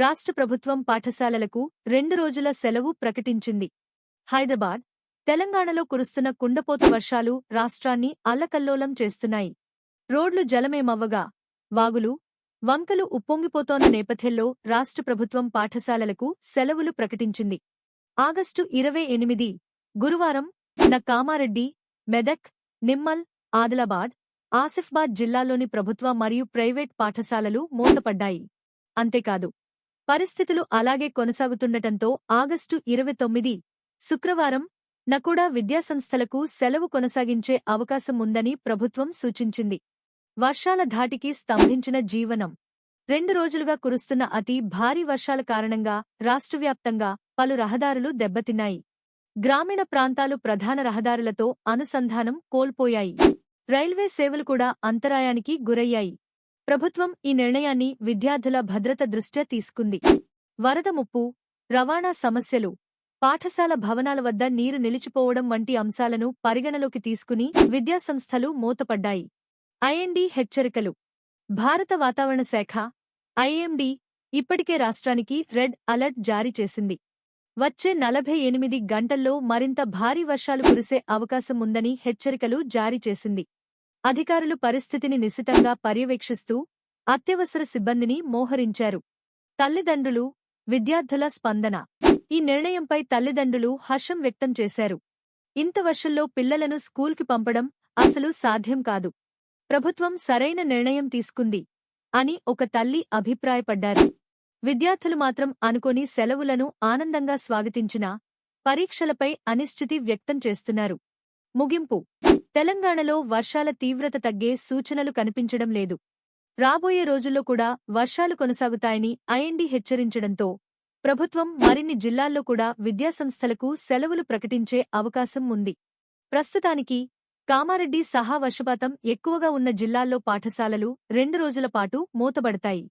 రాష్ట్ర ప్రభుత్వం పాఠశాలలకు 2 రోజుల సెలవు ప్రకటించింది. హైదరాబాద్, తెలంగాణలో కురుస్తున్న కుండపోత వర్షాలు రాష్ట్రాన్ని అల్లకల్లోలం చేస్తున్నాయి. రోడ్లు జలమయమవ్వగా, వాగులు, వంకలు ఉప్పొంగిపోతోన్న నేపథ్యంలో రాష్ట్ర ప్రభుత్వం పాఠశాలలకు సెలవులు ప్రకటించింది. ఆగస్టు 28 గురువారం కామారెడ్డి, మెదక్, నిమ్మల్, ఆదిలాబాద్, ఆసిఫాబాద్ జిల్లాల్లోని ప్రభుత్వ మరియు ప్రైవేట్ పాఠశాలలు మూతపడ్డాయి. అంతేకాదు, పరిస్థితులు అలాగే కొనసాగుతుండటంతో ఆగస్టు 29 శుక్రవారం కూడా విద్యాసంస్థలకు సెలవు కొనసాగించే అవకాశం ఉందని ప్రభుత్వం సూచించింది. వర్షాల ధాటికి స్తంభించిన జీవనం. 2 రోజులుగా కురుస్తున్న అతి భారీ వర్షాల కారణంగా రాష్ట్రవ్యాప్తంగా పలు రహదారులు దెబ్బతిన్నాయి. గ్రామీణ ప్రాంతాలు ప్రధాన రహదారులతో అనుసంధానం కోల్పోయాయి. రైల్వే సేవలు కూడా అంతరాయానికి గురయ్యాయి. ప్రభుత్వం ఈ నిర్ణయాన్ని విద్యార్థుల భద్రత దృష్ట్యా తీసుకుంది. వరద ముప్పు, రవాణా సమస్యలు, పాఠశాల భవనాల వద్ద నీరు నిలిచిపోవడం వంటి అంశాలను పరిగణలోకి తీసుకుని విద్యాసంస్థలు మూతపడ్డాయి. ఐఎండీ హెచ్చరికలు. భారత వాతావరణ శాఖ ఐఎండీ ఇప్పటికే రాష్ట్రానికి రెడ్ అలర్ట్ జారీ చేసింది. వచ్చే 48 గంటల్లో మరింత భారీ వర్షాలు కురిసే అవకాశం ఉందని హెచ్చరికలు జారీ చేసింది. అధికారులు పరిస్థితిని నిశితంగా పర్యవేక్షిస్తూ అత్యవసర సిబ్బందిని మోహరించారు. తల్లిదండ్రులు, విద్యార్థుల స్పందన. ఈ నిర్ణయంపై తల్లిదండ్రులు హర్షం వ్యక్తం చేశారు. ఇంత వర్షంలో పిల్లలను స్కూల్కి పంపడం అసలు సాధ్యం కాదు. ప్రభుత్వం సరైన నిర్ణయం తీసుకుంది అని ఒక తల్లి అభిప్రాయపడ్డారు. విద్యార్థులు మాత్రం అనుకోని సెలవులను ఆనందంగా స్వాగతించినా పరీక్షలపై అనిశ్చితి వ్యక్తం చేస్తున్నారు. ముగింపు. తెలంగాణలో వర్షాల తీవ్రత తగ్గే సూచనలు కనిపించడం లేదు. రాబోయే రోజుల్లో కూడా వర్షాలు కొనసాగుతాయని ఐఎండీ హెచ్చరించడంతో ప్రభుత్వం మరిన్ని జిల్లాల్లో కూడా విద్యాసంస్థలకు సెలవులు ప్రకటించే అవకాశం ఉంది. ప్రస్తుతానికి కామారెడ్డి సహా వర్షపాతం ఎక్కువగా ఉన్న జిల్లాల్లో పాఠశాలలు 2 రోజుల పాటు మూతబడతాయి.